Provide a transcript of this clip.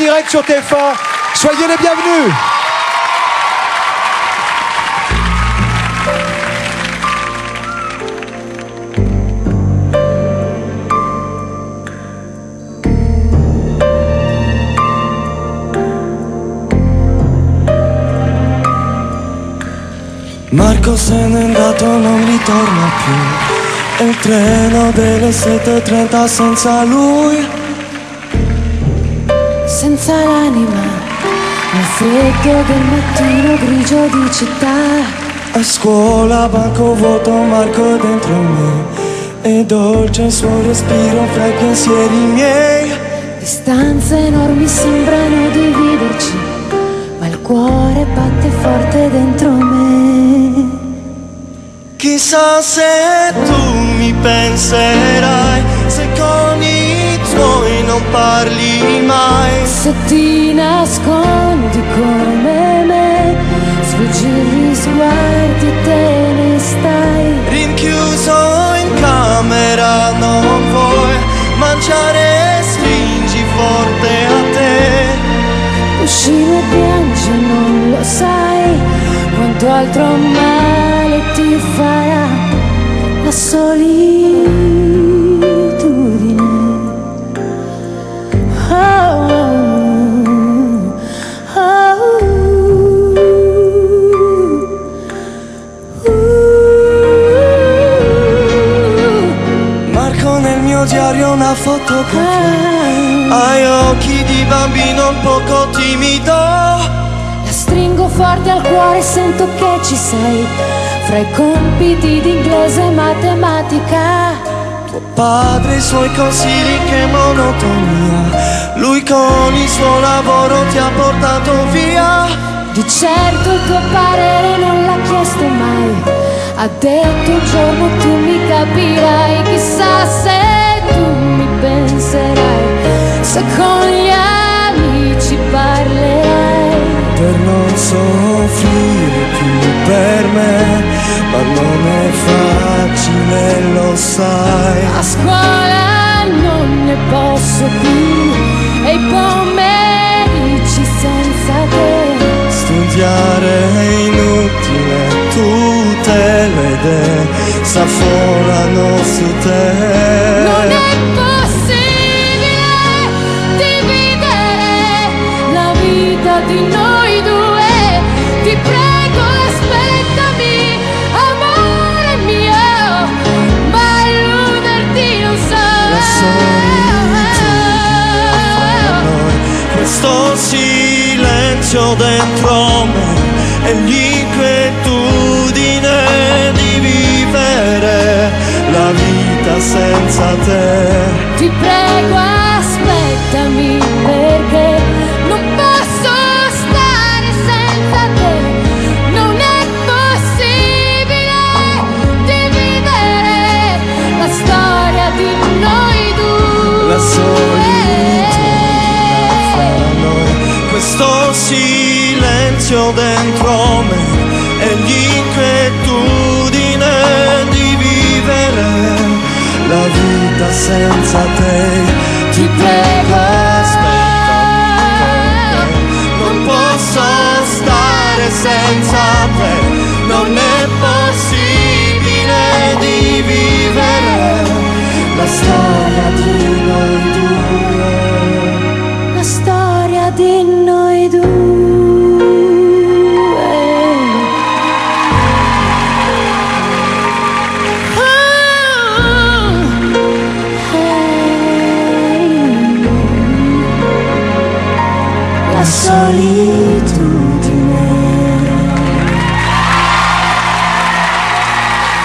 direct sur TF1. Soyez les bienvenus. Marco se n'è andato, non ritorna più. E il treno delle 7:30 senza lui. Senza l'anima, nel freddo del mattino grigio di città. A scuola banco vuoto, Marco è dentro me. E dolce il suo respiro fra i pensieri miei. Distanze enormi sembrano dividerci, ma il cuore batte forte dentro me. Chissà se tu mi penserai, se con i tuoi non parli mai. Se ti nascondi come me, sfuggi gli sguardi e te ne stai. Rinchiuso in camera non vuoi mangiare, stringi forte a te. Uscire e piangi, non lo sai quanto altro male ti farà la solitudine. Oh, oh, oh, Marco, nel mio diario una fotografia. Hai occhi di bambino un poco timido. La stringo forte al cuore, sento che ci sei. Fra i compiti di inglese e matematica. Tuo padre, i suoi consigli, che monotonia. Lui con il suo lavoro ti ha portato via. Di certo il tuo parere non l'ha chiesto mai. Ha detto un giorno tu mi capirai. Chissà se tu mi penserai, se con gli amici parlerai. Per non soffrire più per me, ma non è facile, lo sai. A scuola non ne posso più e i pomeriggi senza te. Studiare è inutile, tutte le idee s'affollano su te. Non è possibile dividere la vita di noi due. Ti prego aspettami, amore mio, ma illuderti non so. La solitudine fa noi, questo silenzio dentro me e l'inquietudine di vivere la vita senza te. Ti prego aspettami, perché non posso stare senza te. Non è possibile dividere la storia di noi due. La solitudine fa noi, questo silenzio dentro me e l'inquietudine di vivere la vita senza te. Ti prego aspettami, perché non posso stare senza te. Non è possibile di vivere la storia di noi due. La storia di noi due. La solitudine